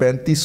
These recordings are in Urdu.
35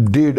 1.5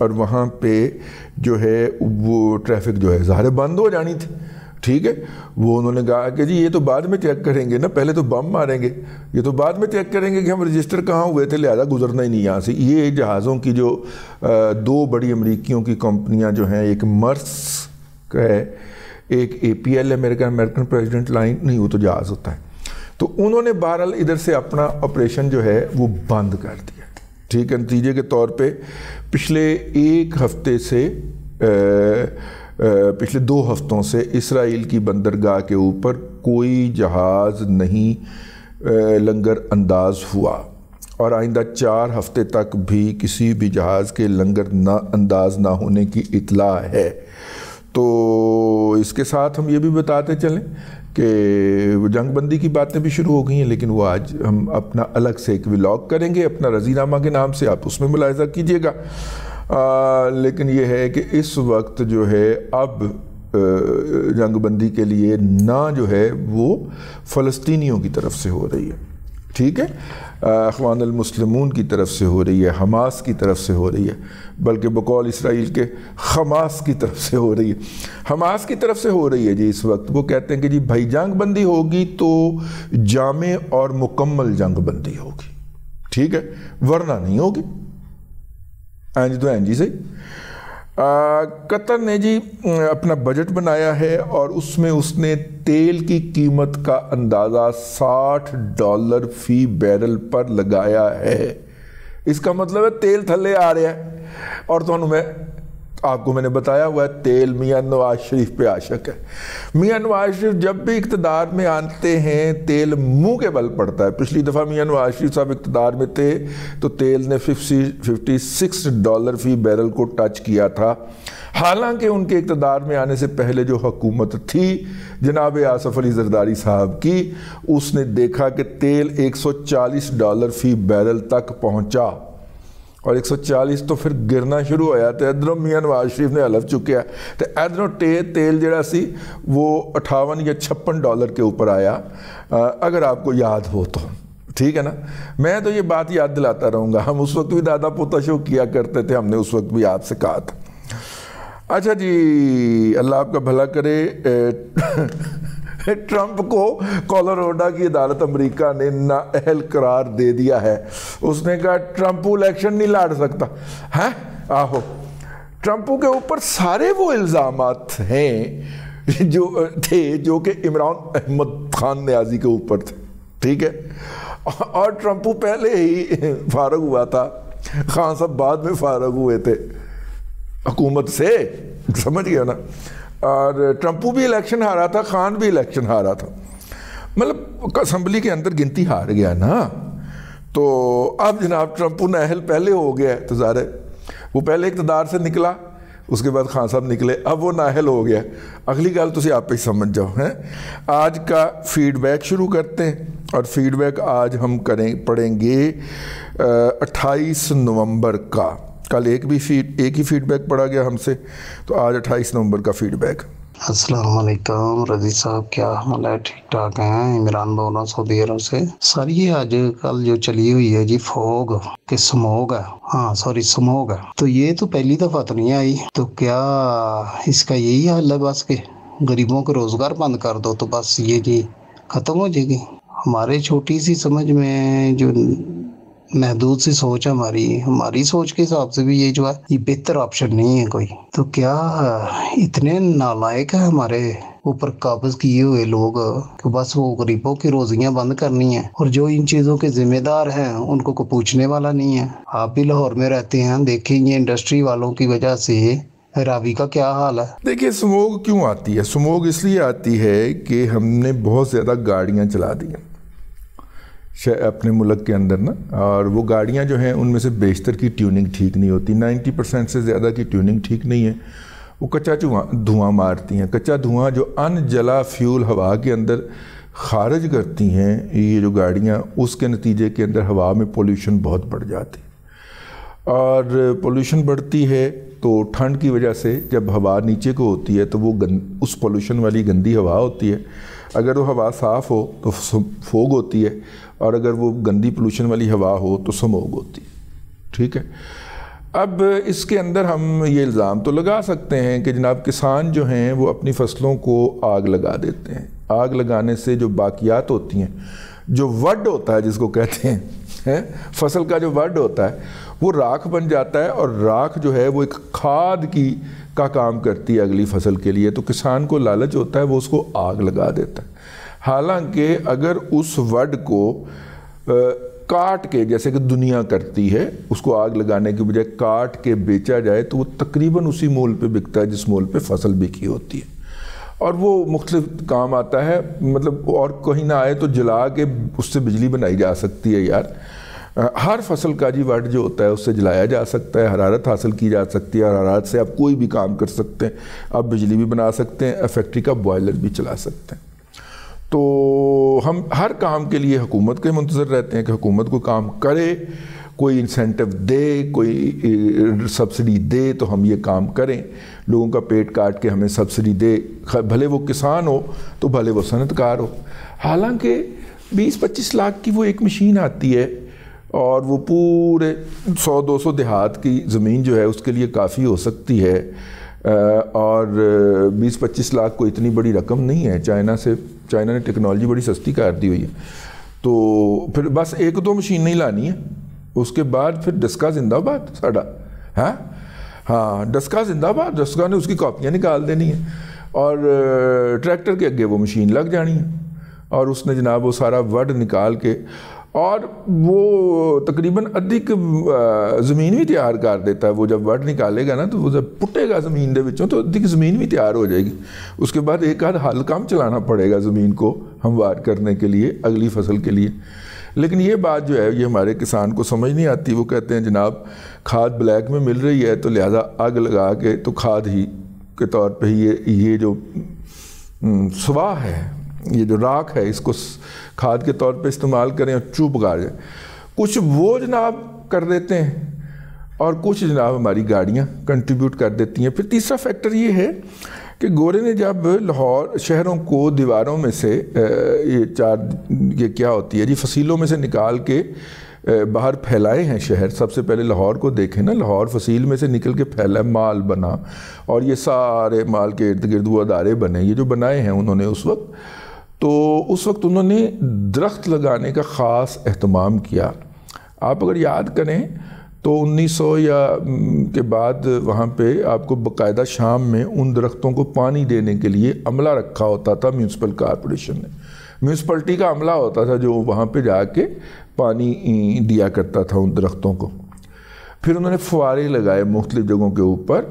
اور وہاں پہ جو ہے وہ ٹریفک جو ہے ظاہر بند ہو جانی تھی، ٹھیک ہے. وہ انہوں نے کہا کہ جی یہ تو بعد میں چیک کریں گے نا، پہلے تو بم ماریں گے، یہ تو بعد میں چیک کریں گے کہ ہم رجسٹر کہاں ہوئے تھے، لہذا گزرنا ہی نہیں یہاں سے. یہ جہازوں کی جو دو بڑی امریکیوں کی کمپنیاں جو ہیں، ایک مرسک ہے، ایک APL ہے، امریکن پریزیڈنٹ لائن، نہیں وہ تو جہاز ہوتا ہے. تو انہوں نے بہرحال ادھر سے اپنا آپریشن جو ہے وہ بند کر دیا، ٹھیک ہے. نتیجے کے طور پہ پچھلے ایک ہفتے سے پچھلے 2 ہفتوں سے اسرائیل کی بندرگاہ کے اوپر کوئی جہاز نہیں لنگر انداز ہوا، اور آئندہ 4 ہفتے تک بھی کسی بھی جہاز کے لنگر انداز نہ ہونے کی اطلاع ہے. تو اس کے ساتھ ہم یہ بھی بتاتے چلیں کہ جنگ بندی کی باتیں بھی شروع ہو گئی ہیں، لیکن وہ آج ہم اپنا الگ سے ایک ولاگ کریں گے اپنا رضی نامہ کے نام سے، آپ اس میں ملاحظہ کیجئے گا. لیکن یہ ہے کہ اس وقت جو ہے اب جنگ بندی کے لیے نہ جو ہے وہ فلسطینیوں کی طرف سے ہو رہی ہے، ٹھیک ہے، اخوان المسلمون کی طرف سے ہو رہی ہے، حماس کی طرف سے ہو رہی ہے، بلکہ بقول اسرائیل کے حماس کی طرف سے ہو رہی ہے. حماس کی طرف سے ہو رہی ہے جی اس وقت. وہ کہتے ہیں کہ جی بھائی جنگ بندی ہوگی تو جامع اور مکمل جنگ بندی ہوگی، ٹھیک ہے، ورنہ نہیں ہوگی. جی تو جی سے قطر نے جی اپنا بجٹ بنایا ہے، اور اس میں اس نے تیل کی قیمت کا اندازہ $60 فی بیرل پر لگایا ہے. اس کا مطلب ہے تیل تھلے آ رہا ہے. اور تو آپ کو میں نے بتایا ہوا ہے تیل میاں نواز شریف پہ عاشق ہے. میاں نواز شریف جب بھی اقتدار میں آتے ہیں تیل منہ کے بل پڑتا ہے. پچھلی دفعہ میاں نواز شریف صاحب اقتدار میں تھے تو تیل نے $56 فی بیرل کو ٹچ کیا تھا. حالانکہ ان کے اقتدار میں آنے سے پہلے جو حکومت تھی جناب آصف علی زرداری صاحب کی، اس نے دیکھا کہ تیل $140 فی بیرل تک پہنچا، اور 140 تو پھر گرنا شروع ہوا. تو ادھروں میاں نواز شریف نے حلف چکیا، تو ادھروں تیل جڑا سی وہ $58 یا $56 کے اوپر آیا، اگر آپ کو یاد ہو تو، ٹھیک ہے نا. میں تو یہ بات یاد دلاتا رہوں گا، ہم اس وقت بھی دادا پوتا شو کیا کرتے تھے، ہم نے اس وقت بھی آپ سے کہا تھا. اچھا جی، اللہ آپ کا بھلا کرے. ٹرمپ کو کولراڈو کی عدالت امریکہ نے نااہل قرار دے دیا ہے. اس نے کہا ٹرمپو الیکشن نہیں لڑ سکتا. ہیں آہو، ٹرمپو کے اوپر سارے وہ الزامات ہیں جو کہ عمران احمد خان نیازی کے اوپر تھے، ٹھیک ہے، اور ٹرمپو پہلے ہی فارغ ہوا تھا، خان صاحب بعد میں فارغ ہوئے تھے حکومت سے، سمجھ گیا نا. اور ٹرمپو بھی الیکشن ہارا تھا، خان بھی الیکشن ہارا تھا، مطلب اسمبلی کے اندر گنتی ہار گیا نا. تو اب جناب ٹرمپو نااہل پہلے ہو گیا ہے، تو ظاہر ہے وہ پہلے اقتدار سے نکلا، اس کے بعد خان صاحب نکلے، اب وہ نااہل ہو گیا. اگلی گل تسی آپ پہ سمجھ جاؤ ہیں. آج کا فیڈ بیک شروع کرتے ہیں، اور فیڈ بیک آج ہم پڑھیں گے 28 نومبر کا. کل ایک ہی فیڈ بیک پڑھا گیا ہم سے، تو آج 28 نومبر کا فیڈ بیک. السلام علیکم رضی صاحب، کیا حال ہے؟ ٹھیک ٹھاک ہیں؟ عمران بول رہا ہوں سعودی عرب سے. سر یہ آج کل جو چلی ہوئی ہے جی فوگ کہ سموگ ہے، سموگ ہے، تو یہ تو پہلی دفعہ تو نہیں آئی، تو کیا اس کا یہی حل ہے بس کہ غریبوں کو روزگار بند کر دو تو بس یہ جی ختم ہو جائے گی؟ ہمارے چھوٹی سی سمجھ میں جو محدود سی سوچ ہے ہماری سوچ کے حساب سے بھی یہ جو ہے یہ بہتر آپشن نہیں ہے کوئی. تو کیا اتنے نالائق ہیں ہمارے اوپر قابض کیے ہوئے لوگ کہ بس وہ غریبوں کی روزیاں بند کرنی ہیں، اور جو ان چیزوں کے ذمہ دار ہیں ان کو کوئی پوچھنے والا نہیں ہے؟ آپ بھی لاہور میں رہتے ہیں، دیکھیں یہ انڈسٹری والوں کی وجہ سے راوی کا کیا حال ہے. دیکھیے سموگ کیوں آتی ہے؟ سموگ اس لیے آتی ہے کہ ہم نے بہت زیادہ گاڑیاں چلا دی ہیں اپنے ملک کے اندر نا، اور وہ گاڑیاں جو ہیں ان میں سے بیشتر کی ٹیوننگ ٹھیک نہیں ہوتی، 90% سے زیادہ کی ٹیوننگ ٹھیک نہیں ہے. وہ کچا دھواں مارتی ہیں، کچا دھواں جو ان جلا فیول ہوا کے اندر خارج کرتی ہیں یہ جو گاڑیاں، اس کے نتیجے کے اندر ہوا میں پولیوشن بہت بڑھ جاتی، اور پولیوشن بڑھتی ہے تو ٹھنڈ کی وجہ سے جب ہوا نیچے کو ہوتی ہے تو وہ اس پولیوشن والی گندی ہوا ہوتی ہے. اگر وہ ہوا صاف ہو تو فوگ ہوتی ہے، اور اگر وہ گندی پولوشن والی ہوا ہو تو سموگ ہوتی ہے، ٹھیک ہے. اب اس کے اندر ہم یہ الزام تو لگا سکتے ہیں کہ جناب کسان جو ہیں وہ اپنی فصلوں کو آگ لگا دیتے ہیں. آگ لگانے سے جو باقیات ہوتی ہیں, جو وڈ ہوتا ہے جس کو کہتے ہیں, فصل کا جو وڈ ہوتا ہے وہ راکھ بن جاتا ہے, اور راکھ جو ہے وہ ایک کھاد کا کام کرتی ہے اگلی فصل کے لیے. تو کسان کو لالچ ہوتا ہے, وہ اس کو آگ لگا دیتا ہے. حالانکہ اگر اس وڈ کو کاٹ کے, جیسے کہ دنیا کرتی ہے, اس کو آگ لگانے کی بجائے کاٹ کے بیچا جائے تو وہ تقریباً اسی مول پہ بکتا ہے جس مول پہ فصل بکی ہوتی ہے, اور وہ مختلف کام آتا ہے. مطلب اور کہیں نہ آئے تو جلا کے اس سے بجلی بنائی جا سکتی ہے یار. ہر فصل کا جی وڈ جو ہوتا ہے اس سے جلایا جا سکتا ہے, حرارت حاصل کی جا سکتی ہے, اور حرارت سے آپ کوئی بھی کام کر سکتے ہیں, آپ بجلی بھی بنا سکتے ہیں, فیکٹری کا بوائلر بھی چلا سکتے ہیں. تو ہم ہر کام کے لیے حکومت کے منتظر رہتے ہیں کہ حکومت کو کام کرے, کوئی انسینٹو دے, کوئی سبسڈی دے تو ہم یہ کام کریں. لوگوں کا پیٹ کاٹ کے ہمیں سبسڈی دے, بھلے وہ کسان ہو تو بھلے وہ صنعت کار ہو. حالانکہ 20-25 لاکھ کی وہ ایک مشین آتی ہے, اور وہ پورے 100-200 دیہات کی زمین جو ہے اس کے لیے کافی ہو سکتی ہے. اور 20-25 لاکھ کو اتنی بڑی رقم نہیں ہے. چائنا نے ٹیکنالوجی بڑی سستی کر دی ہوئی ہے. تو پھر بس 1-2 مشین نہیں لانی ہے, اس کے بعد پھر ڈسکا زندہ باد ساڑا. ہاں ڈسکا زندہ باد, ڈسکا نے اس کی کاپیاں نکال دینی ہیں, اور ٹریکٹر کے آگے وہ مشین لگ جانی ہے, اور اس نے جناب وہ سارا وڈ نکال کے, اور وہ تقریباً ادھک زمین بھی تیار کر دیتا ہے. وہ جب وڈ نکالے گا نا تو وہ جب پٹے گا زمین دے وچوں تو ادھک زمین بھی تیار ہو جائے گی. اس کے بعد ایک آدھ ہل کم چلانا پڑے گا زمین کو ہموار کرنے کے لیے اگلی فصل کے لیے. لیکن یہ بات جو ہے یہ ہمارے کسان کو سمجھ نہیں آتی. وہ کہتے ہیں جناب کھاد بلیک میں مل رہی ہے تو لہذا آگ لگا کے تو کھاد ہی کے طور پہ یہ جو سواہ ہے, یہ جو راکھ ہے, اس کو کھاد کے طور پہ استعمال کریں اور چوب گا جائیں. کچھ وہ جناب کر دیتے ہیں, اور کچھ جناب ہماری گاڑیاں کنٹریبیوٹ کر دیتی ہیں. پھر تیسرا فیکٹر یہ ہے کہ گورے نے جب لاہور شہروں کو دیواروں میں سے یہ کیا ہوتی ہے جی فصیلوں میں سے نکال کے باہر پھیلائے ہیں شہر. سب سے پہلے لاہور کو دیکھیں نا, لاہور فصیل میں سے نکل کے پھیلا, مال بنا, اور یہ سارے مال کے ارد گرد وہ ادارے بنے, یہ جو بنائے ہیں انہوں نے اس وقت. تو اس وقت انہوں نے درخت لگانے کا خاص اہتمام کیا. آپ اگر یاد کریں تو 1900 کے بعد وہاں پہ آپ کو باقاعدہ شام میں ان درختوں کو پانی دینے کے لیے عملہ رکھا ہوتا تھا میونسپل کارپوریشن نے. میونسپلٹی کا عملہ ہوتا تھا جو وہاں پہ جا کے پانی دیا کرتا تھا ان درختوں کو. پھر انہوں نے فوارے لگائے مختلف جگہوں کے اوپر.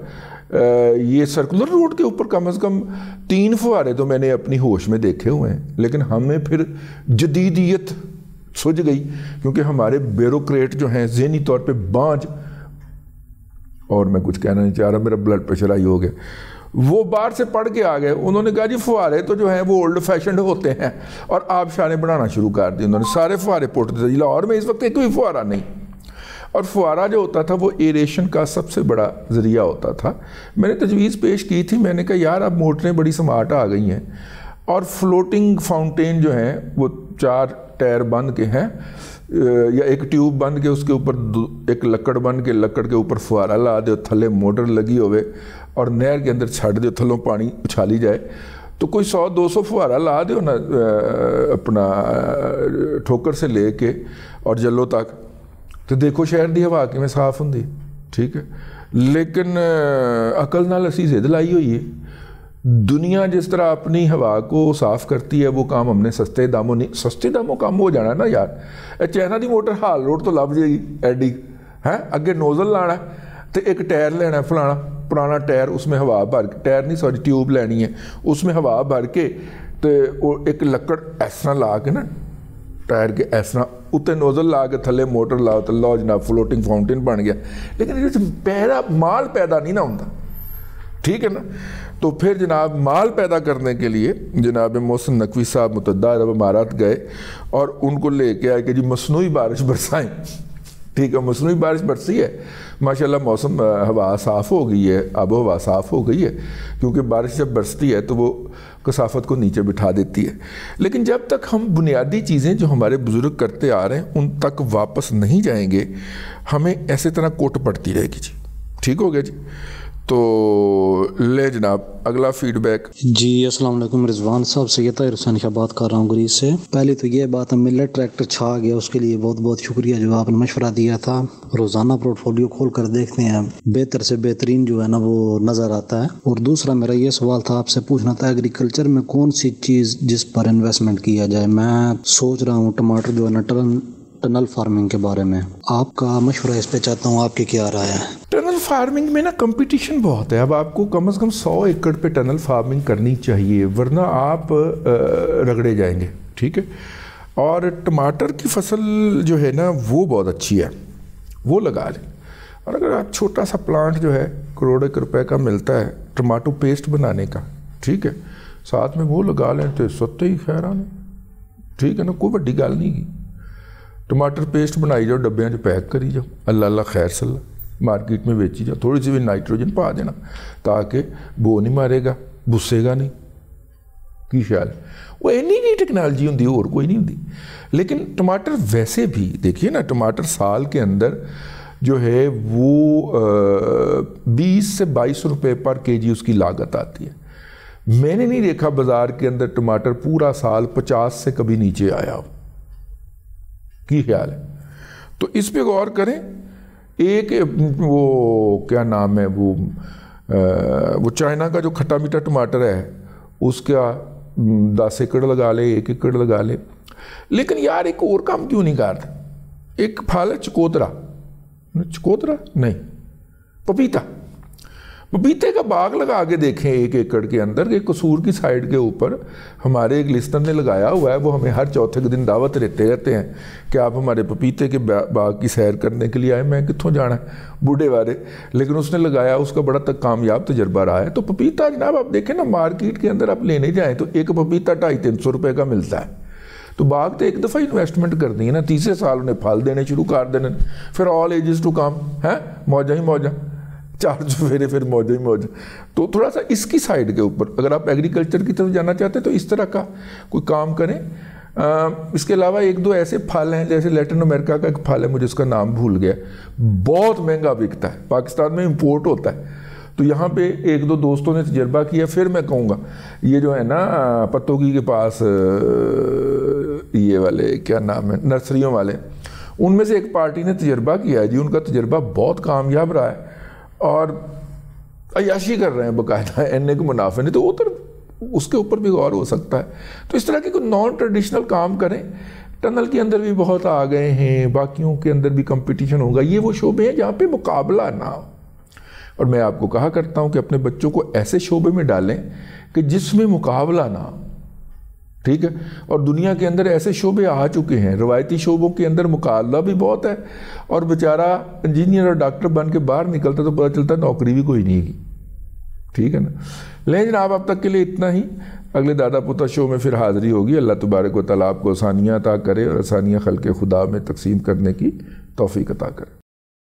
یہ سرکولر روڈ کے اوپر کم از کم 3 فوارے تو میں نے اپنی ہوش میں دیکھے ہوئے ہیں. لیکن ہمیں پھر جدیدیت سوچ گئی, کیونکہ ہمارے بیوروکریٹ جو ہیں ذہنی طور پہ بانج, اور میں کچھ کہنا نہیں چاہ رہا, میرا بلڈ پریشر ہائی ہو گیا, وہ باہر سے پڑھ کے آ گئے. انہوں نے کہا جی فوارے تو جو ہیں وہ اولڈ فیشنڈ ہوتے ہیں, اور آبشاریں بنانا شروع کر دی. انہوں نے سارے فوارے پوٹ دیے. لاہور میں اس وقت ایک بھی فوارہ نہیں, اور فوارہ جو ہوتا تھا وہ ایریشن کا سب سے بڑا ذریعہ ہوتا تھا. میں نے تجویز پیش کی تھی, میں نے کہا یار اب موٹریں بڑی سمارٹ آ گئی ہیں, اور فلوٹنگ فاؤنٹین جو ہیں وہ 4 ٹائر بند کے ہیں, یا ایک ٹیوب بند کے, اس کے اوپر ایک لکڑ بند کے, لکڑ کے اوپر فوارہ لا دے, تھلے موٹر لگی ہوئے, اور نہر کے اندر چھڑ دے, تھلوں پانی اچھالی جائے. تو کوئی 100-200 فوارہ لا دے نا اپنا ٹھوکر سے لے کے اور جلو تک, تو دیکھو شہر دی ہوا کیویں صاف ہوندی. ٹھیک ہے, لیکن عقل نال اسی ضد لائی ہوئی ہے. دنیا جس طرح اپنی ہوا کو صاف کرتی ہے وہ کام ہم نے سستے داموں نہیں. سستے داموں کام ہو جانا نا یار. چائنا دی موٹر ہال روڈ تو لب جائے گی ایڈی ہے, اگے نوزل لانا تو ایک ٹائر لینا فلانا پرانا ٹائر, اس میں ہوا بھر کے, ٹائر نہیں سوری ٹیوب لینی ہے, اس میں ہوا بھر کے, تو ایک لکڑ اس طرح لا کے نا ٹائر کے اس طرح اتنے نوزل لا کے تھلے موٹر لاؤ تو لو جناب فلوٹنگ فاؤنٹین بن گیا. لیکن مال پیدا نہیں نہ ہوتا. ٹھیک ہے نا. تو پھر جناب مال پیدا کرنے کے لیے جناب محسن نقوی صاحب متعدد عرب امارات گئے, اور ان کو لے کے آئے کہ جی مصنوعی بارش برسائیں. ٹھیک ہے، مصنوعی بارش برسی ہے، ماشاءاللہ موسم ہوا صاف ہو گئی ہے، آب و ہوا صاف ہو گئی ہے، کیونکہ بارش جب برستی ہے تو وہ کثافت کو نیچے بٹھا دیتی ہے. لیکن جب تک ہم بنیادی چیزیں جو ہمارے بزرگ کرتے آ رہے ہیں ان تک واپس نہیں جائیں گے، ہمیں ایسے طرح کوٹ پڑتی رہے گی. جی ٹھیک ہو گیا جی. تو لے جناب اگلا فیڈ بیک. جی السلام علیکم رضوان صاحب، سید طاہر حسین شاہ بات کر رہا ہوں گریز سے. پہلے تو یہ بات ہے ملٹ ٹریکٹر چھا گیا، اس کے لیے بہت بہت شکریہ جو آپ نے مشورہ دیا تھا. روزانہ پورٹ فولیو کھول کر دیکھتے ہیں، بہتر سے بہترین جو ہے نا وہ نظر آتا ہے. اور دوسرا میرا یہ سوال تھا آپ سے پوچھنا تھا، ایگریکلچر میں کون سی چیز جس پر انویسٹمنٹ کیا جائے؟ میں سوچ رہا ہوں ٹماٹر جو ہے نا ٹنل فارمنگ کے بارے میں، آپ کا مشورہ اس پہ چاہتا ہوں، آپ کی کیا رائے ہے؟ ٹنل فارمنگ میں نا کمپٹیشن بہت ہے. اب آپ کو کم از کم 100 ایکڑ پہ ٹنل فارمنگ کرنی چاہیے، ورنہ آپ رگڑے جائیں گے. ٹھیک ہے. اور ٹماٹر کی فصل جو ہے نا وہ بہت اچھی ہے، وہ لگا لیں. اور اگر آپ چھوٹا سا پلانٹ جو ہے کروڑ ایک روپے کا ملتا ہے ٹماٹو پیسٹ بنانے کا، ٹھیک ہے، ساتھ میں وہ لگا لیں تو ستے ہی خیران ہے. ٹھیک ہے نا، کوئی بڑی گل نہیں کی. ٹماٹر پیسٹ بنائی جاؤ، ڈبیاں جو پیک کری جاؤ، اللہ اللہ خیر صلی اللہ، مارکیٹ میں بیچی جاؤ. تھوڑی سی بھی نائٹروجن پا دینا تاکہ بو نہیں مارے گا، بسے گا نہیں. کی خیال ہے؟ وہ اینی کی ٹیکنالوجی ہوں اور کوئی نہیں ہوتی. لیکن ٹماٹر ویسے بھی دیکھیے نا، ٹماٹر سال کے اندر جو ہے وہ 20 سے 22 روپے پر کے جی اس کی لاگت آتی ہے. میں نے نہیں دیکھا بازار کے اندر ٹماٹر پورا سال 50 سے کبھی نیچے آیا ہو. کی خیال ہے؟ تو اس پہ غور کریں. ایک وہ کیا نام ہے وہ چائنا کا جو کھٹا میٹھا ٹماٹر ہے اس کا 10 ایکڑ لگا لے، 1 ایکڑ لگا لے. لیکن یار ایک اور کام کیوں نہیں کرتا؟ ایک پھل ہے چکوترا نہیں، پپیتا. پپیتے کا باغ لگا کے دیکھیں 1 ایکڑ کے اندر. ایک قصور کی سائڈ کے اوپر ہمارے ایک لسٹر نے لگایا ہوا ہے، وہ ہمیں ہر چوتھے دن دعوت رہتے ہیں کہ آپ ہمارے پپیتے کے باغ کی سیر کرنے کے لیے آئے. میں کتوں جانا ہے بوڑھے والے، لیکن اس نے لگایا، اس کا بڑا کامیاب تجربہ رہا ہے. تو پپیتا جناب آپ دیکھیں نا، مارکیٹ کے اندر آپ لینے جائیں تو ایک پپیتا 250-300 روپے کا ملتا ہے. تو باغ تو ایک دفعہ انویسٹمنٹ کر دی ہے نا، تیسرے سال انہیں پھل دینے شروع کر دینے، پھر آل ایجز ٹو کم ہے، موجہ ہی موجہ، 4 چفیرے پھر موجہ ہی موجہ. تو تھوڑا سا اس کی سائڈ کے اوپر اگر آپ ایگریکلچر کی طرف جانا چاہتے ہیں تو اس طرح کا کوئی کام کریں. اس کے علاوہ 1-2 ایسے پھل ہیں، جیسے لیٹن امریکہ کا ایک پھل ہے، مجھے اس کا نام بھول گیا، بہت مہنگا بکتا ہے، پاکستان میں امپورٹ ہوتا ہے. تو یہاں پہ 1-2 دوستوں نے تجربہ کیا. پھر میں کہوں گا یہ جو ہے نا پتوگی کے پاس یہ والے کیا نام ہے نرسریوں والے، ان میں سے ایک پارٹی نے تجربہ کیا ہے جی. ان کا تجربہ بہت کامیاب رہا ہے اور عیاشی کر رہے ہیں باقاعدہ، اینے کو منافع نہیں. تو ادھر اس کے اوپر بھی غور ہو سکتا ہے. تو اس طرح کے کوئی نان ٹریڈیشنل کام کریں. ٹنل کے اندر بھی بہت آ گئے ہیں، باقیوں کے اندر بھی کمپٹیشن ہوگا. یہ وہ شعبے ہیں جہاں پہ مقابلہ نہ ہو. اور میں آپ کو کہا کرتا ہوں کہ اپنے بچوں کو ایسے شعبے میں ڈالیں کہ جس میں مقابلہ نہ ہو. ٹھیک ہے. اور دنیا کے اندر ایسے شعبے آ چکے ہیں، روایتی شعبوں کے اندر مقابلہ بھی بہت ہے، اور بیچارہ انجینئر اور ڈاکٹر بن کے باہر نکلتا تو پتہ چلتا نوکری بھی کوئی نہیں ہے. ٹھیک ہے نا. لیں جناب اب تک کے لیے اتنا ہی. اگلے دادا پوتا شو میں پھر حاضری ہوگی. اللہ تبارک و تعالیٰ آپ کو آسانیاں عطا کرے اور آسانیاں خلق خدا میں تقسیم کرنے کی توفیق عطا کرے.